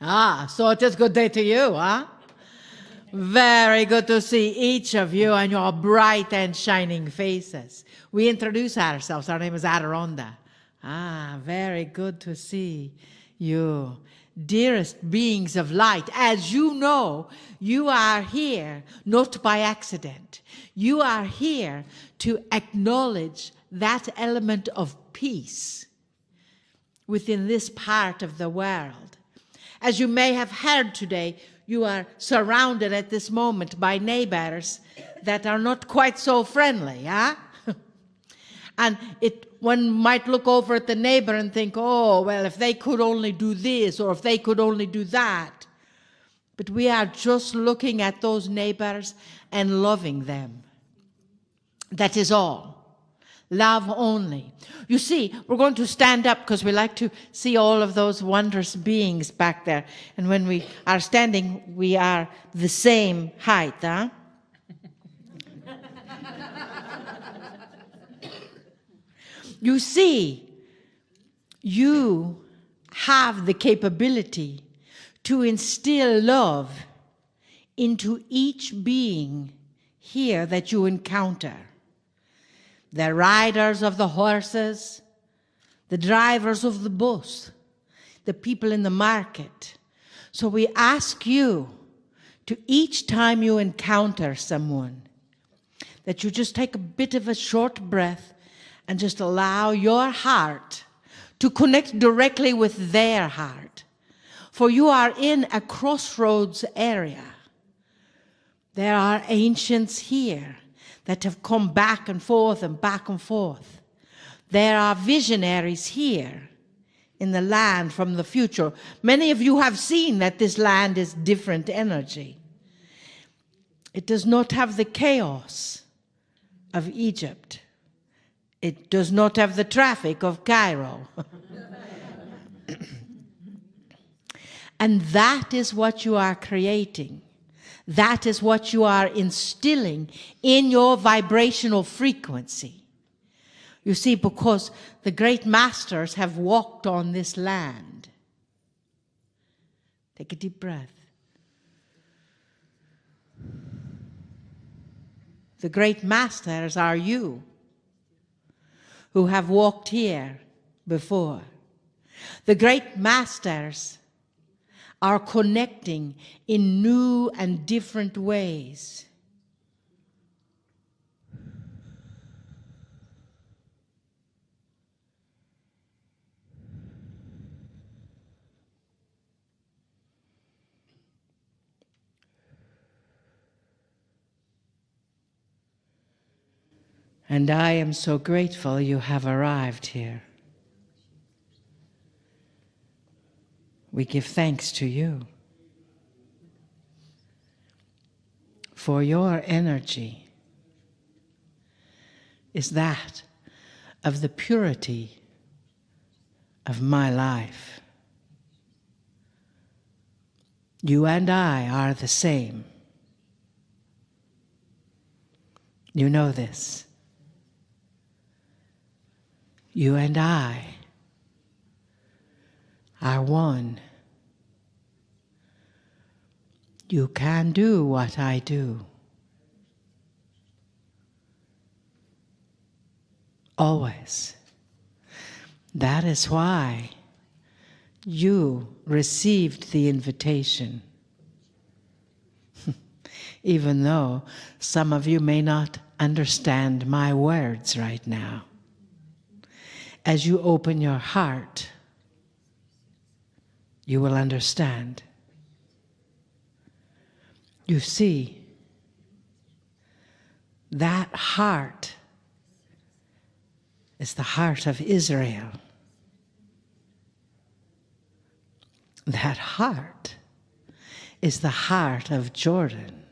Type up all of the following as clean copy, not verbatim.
So it is good day to you, huh? Very good to see each of you and your bright and shining faces. We introduce ourselves. Our name is Adoronda. Very good to see you. Dearest beings of light, as you know, you are here not by accident. You are here to acknowledge that element of peace within this part of the world. As you may have heard today, you are surrounded at this moment by neighbors that are not quite so friendly, huh? And one might look over at the neighbor and think, oh, well, if they could only do this or if they could only do that. But we are just looking at those neighbors and loving them. That is all. Love only. You see, we're going to stand up because we like to see all of those wondrous beings back there. And when we are standing, we are the same height, huh? You see, you have the capability to instill love into each being here that you encounter. The riders of the horses, the drivers of the bus, the people in the market. So we ask you to, each time you encounter someone, that you just take a bit of a short breath and just allow your heart to connect directly with their heart. For you are in a crossroads area. There are ancients here that have come back and forth and back and forth. There are visionaries here in the land from the future. Many of you have seen that this land is different energy. It does not have the chaos of Egypt. It does not have the traffic of Carroll. And that is what you are creating. That is what you are instilling in your vibrational frequency. You see, because the great masters have walked on this land. Take a deep breath. The great masters are you, who have walked here before. The great masters are connecting in new and different ways. And I am so grateful you have arrived here. We give thanks to you for your energy is that of the purity of my life. You and I are the same. You know this. You and I are one. You can do what I do. Always. That is why you received the invitation. Even though some of you may not understand my words right now. As you open your heart, you will understand. You see, that heart is the heart of Israel. That heart is the heart of Jordan.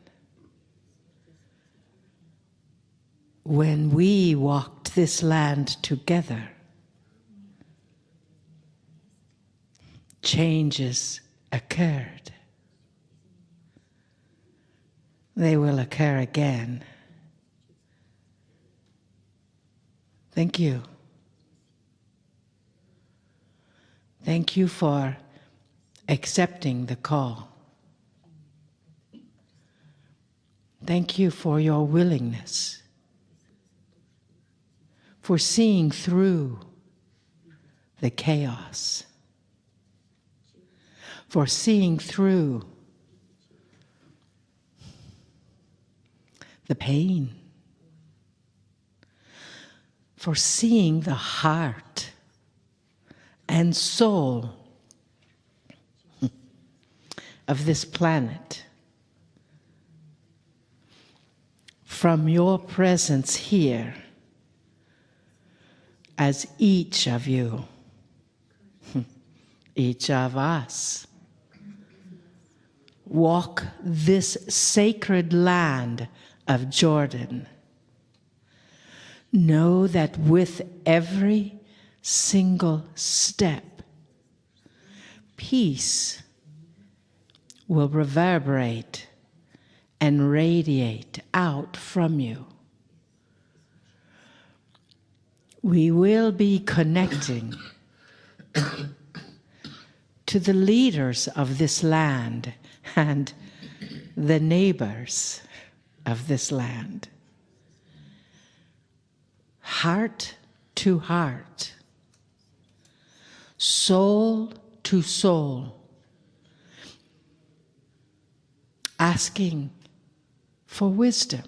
When we walked this land together, changes occurred. They will occur again. Thank you. Thank you for accepting the call. Thank you for your willingness, for seeing through the chaos, for seeing through the pain, for seeing the heart and soul of this planet. From your presence here, as each of you, each of us, walk this sacred land of Jordan, know that with every single step, peace will reverberate and radiate out from you. We will be connecting to the leaders of this land and the neighbors of this land. Heart to heart, soul to soul, asking for wisdom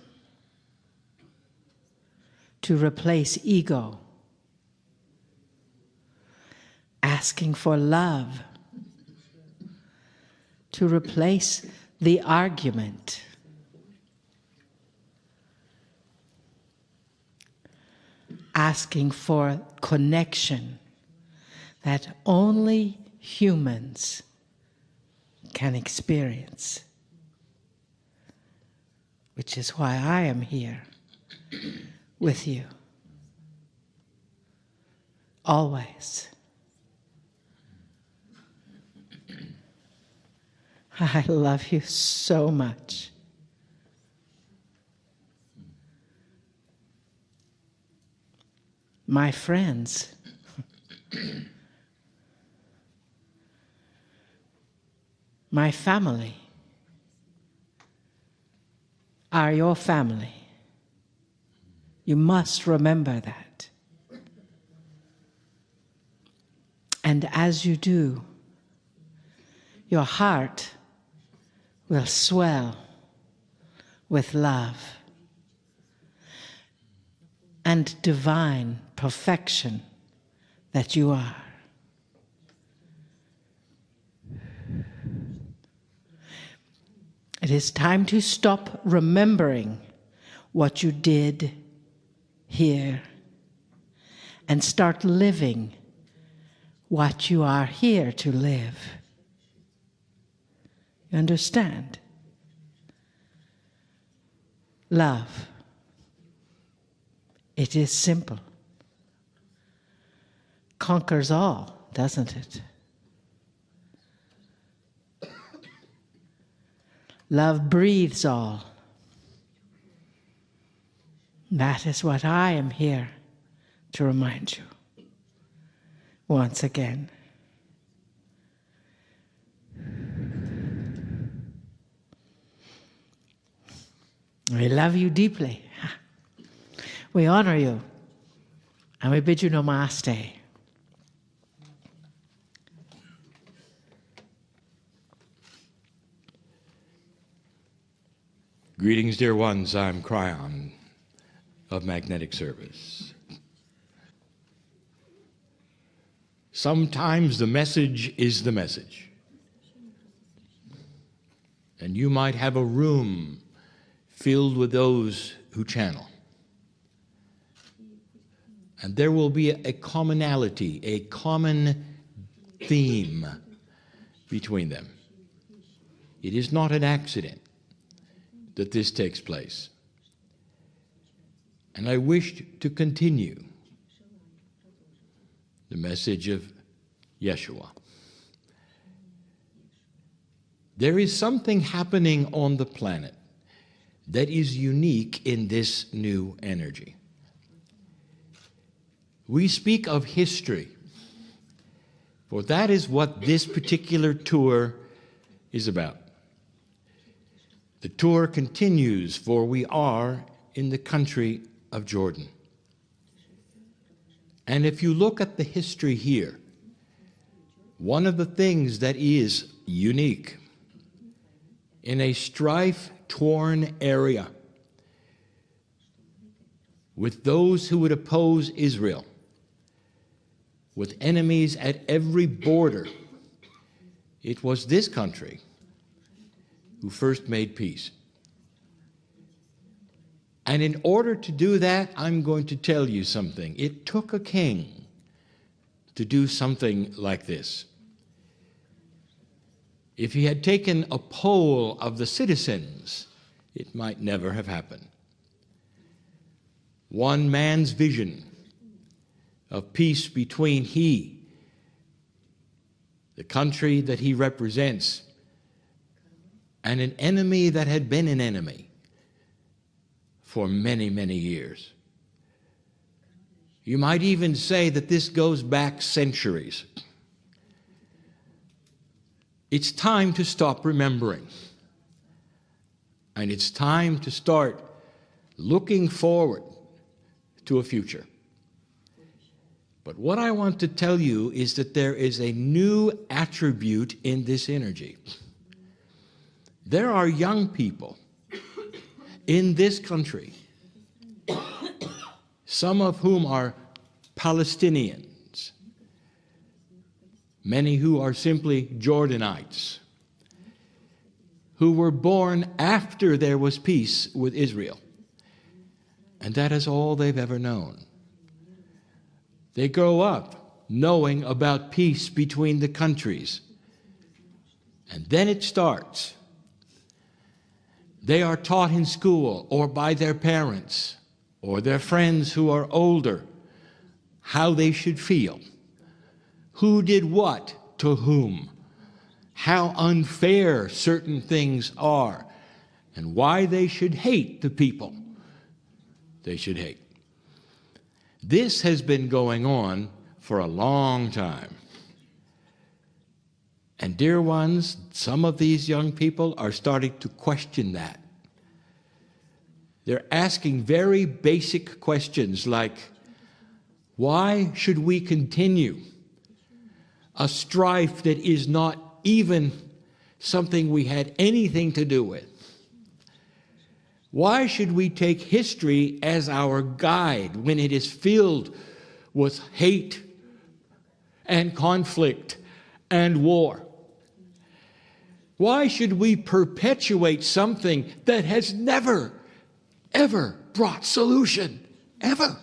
to replace ego, asking for love to replace the argument, asking for connection that only humans can experience, which is why I am here with you, always. I love you so much. My friends, my family are your family. You must remember that. And as you do, your heart will swell with love and divine perfection that you are. It is time to stop remembering what you did here and start living what you are here to live. You understand? Love. It is simple. Conquers all, doesn't it? Love breathes all. That is what I am here to remind you once again. We love you deeply. We honor you. And we bid you namaste. Greetings, dear ones. I'm Kryon of Magnetic Service. Sometimes the message is the message. And you might have a room filled with those who channel. And there will be a commonality, a common theme between them. It is not an accident that this takes place. And I wished to continue the message of Yeshua. There is something happening on the planet that is unique in this new energy. We speak of history For that is what this particular tour is about. The tour continues, for we are in the country of Jordan. And if you look at the history here, one of the things that is unique in a strife-torn area with those who would oppose Israel, with enemies at every border, it was this country who first made peace. And in order to do that, I'm going to tell you something. It took a king to do something like this. If he had taken a poll of the citizens, it might never have happened. One man's vision of peace between he, the country that he represents, and an enemy that had been an enemy for many, many years. You might even say that this goes back centuries. It's time to stop remembering. And it's time to start looking forward to a future. But what I want to tell you is that there is a new attribute in this energy. There are young people in this country, some of whom are Palestinians, many who are simply Jordanites, who were born after there was peace with Israel. And that is all they've ever known. They grow up knowing about peace between the countries. And then it starts. They are taught in school or by their parents or their friends who are older how they should feel, who did what to whom, how unfair certain things are, and why they should hate the people they should hate. This has been going on for a long time. And dear ones, some of these young people are starting to question that. They're asking very basic questions like, why should we continue a strife that is not even something we had anything to do with? Why should we take history as our guide when it is filled with hate and conflict and war? Why should we perpetuate something that has never, ever brought solution, ever?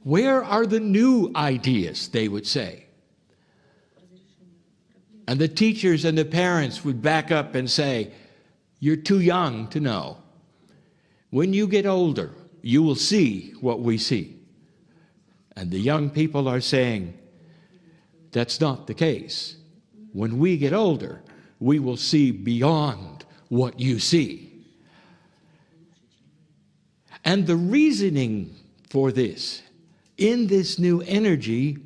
Where are the new ideas, they would say? And the teachers and the parents would back up and say, you're too young to know. When you get older, you will see what we see. And the young people are saying, that's not the case. When we get older, we will see beyond what you see. And the reasoning for this, in this new energy,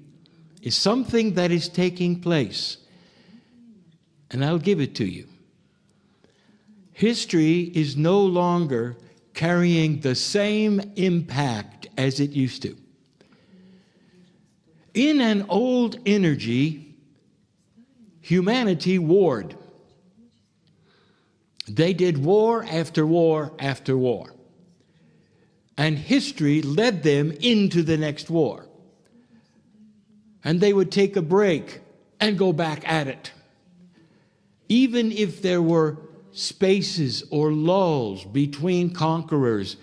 is something that is taking place. And I'll give it to you. History is no longer carrying the same impact as it used to. In an old energy, humanity warred. They did war after war after war. And history led them into the next war. And they would take a break and go back at it. Even if there were spaces or lulls between conquerors,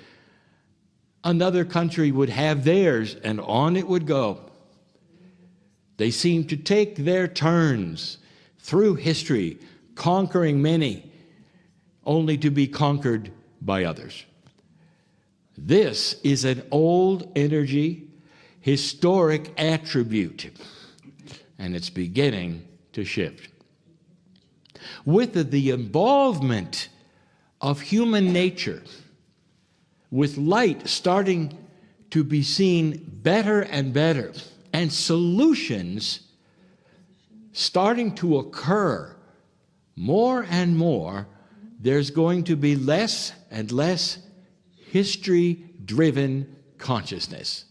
another country would have theirs, and on it would go. They seemed to take their turns through history, conquering many, only to be conquered by others. This is an old energy, historic attribute, and it's beginning to shift. With the involvement of human nature, with light starting to be seen better and better, and solutions starting to occur more and more, there's going to be less and less history-driven consciousness.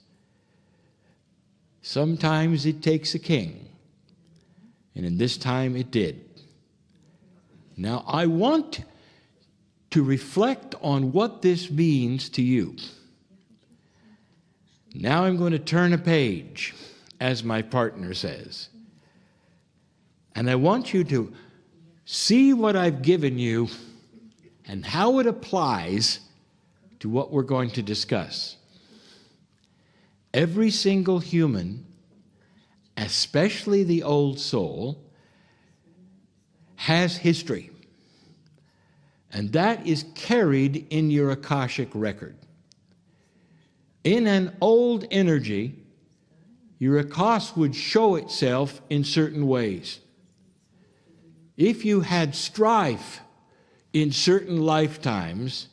Sometimes it takes a king, and in this time it did. Now, I want to reflect on what this means to you. Now I'm going to turn a page, as my partner says. And I want you to see what I've given you and how it applies to what we're going to discuss. Every single human, especially the old soul, has history. And that is carried in your Akashic record. In an old energy, your Akash would show itself in certain ways. If you had strife in certain lifetimes,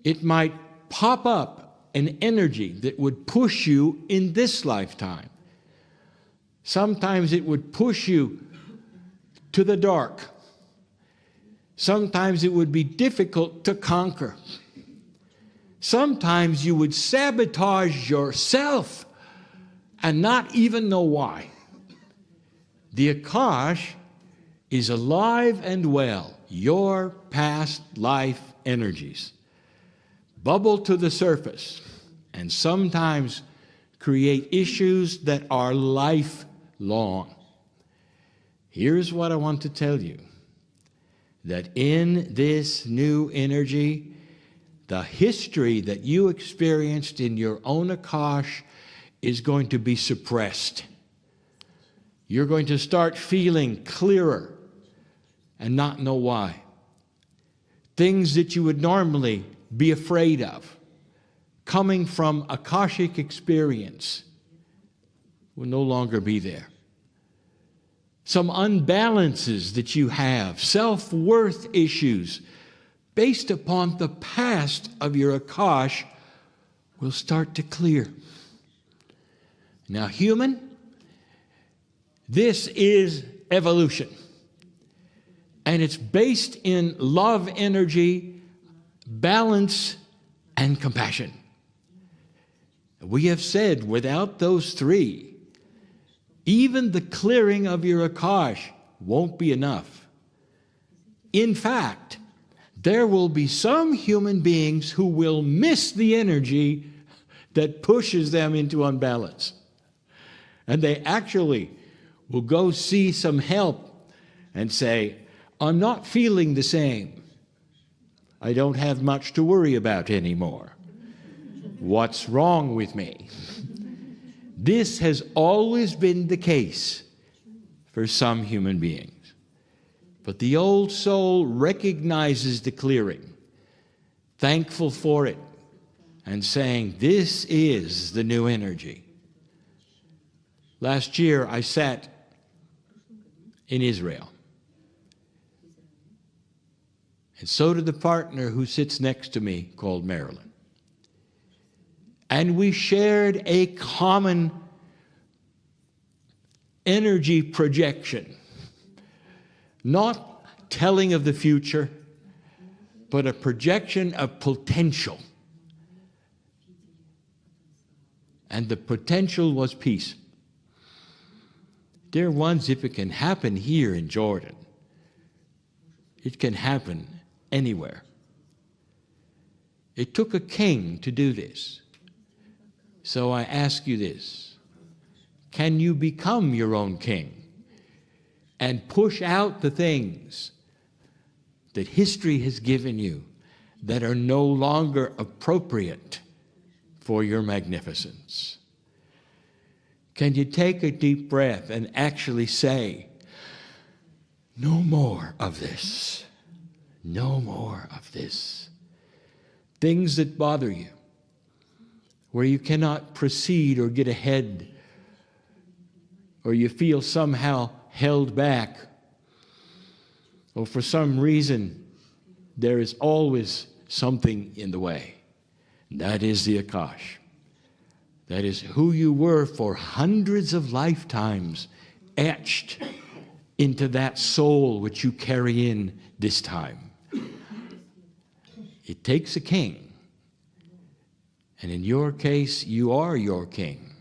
it might pop up an energy that would push you in this lifetime. Sometimes it would push you to the dark. Sometimes it would be difficult to conquer. Sometimes you would sabotage yourself and not even know why. The Akash is alive and well. Your past life energies bubble to the surface and sometimes create issues that are lifelong. Here's what I want to tell you. That in this new energy, the history that you experienced in your own Akash is going to be suppressed. You're going to start feeling clearer and not know why. Things that you would normally be afraid of, coming from Akashic experience, will no longer be there. Some unbalances that you have, self-worth issues based upon the past of your Akash will start to clear. Now, human, this is evolution. And it's based in love energy, balance, and compassion. We have said without those three, even the clearing of your Akash won't be enough. In fact, there will be some human beings who will miss the energy that pushes them into unbalance. And they actually will go see some help and say, I'm not feeling the same. I don't have much to worry about anymore. What's wrong with me? This has always been the case for some human beings. But the old soul recognizes the clearing, thankful for it, and saying, this is the new energy. Last year, I sat in Israel. And so did the partner who sits next to me, called Marilyn. And we shared a common energy projection. Not telling of the future, but a projection of potential. And the potential was peace. Dear ones, if it can happen here in Jordan, it can happen anywhere. It took a king to do this. So I ask you this. Can you become your own king and push out the things that history has given you that are no longer appropriate for your magnificence? Can you take a deep breath and actually say, no more of this. No more of this. Things that bother you, where you cannot proceed or get ahead, or you feel somehow held back, or for some reason there is always something in the way. That is the Akash. That is who you were for hundreds of lifetimes etched into that soul which you carry in this time. It takes a king. And in your case, you are your king.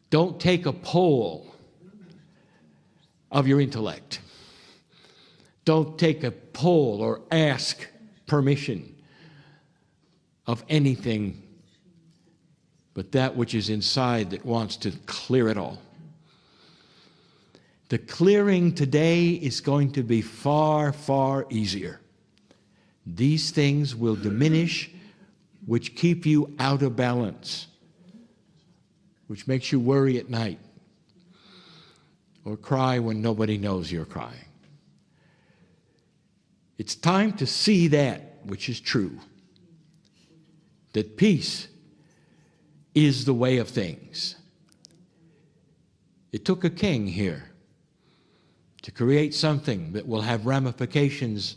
Don't take a poll of your intellect. Don't take a poll or ask permission of anything but that which is inside that wants to clear it all. The clearing today is going to be far, far easier. These things will diminish, which keep you out of balance, which makes you worry at night or cry when nobody knows you're crying. It's time to see that which is true, that peace is the way of things. It took a king here to create something that will have ramifications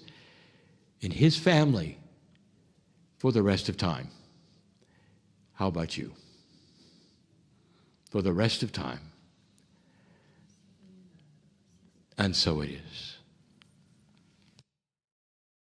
in his family for the rest of time. How about you? For the rest of time. And so it is.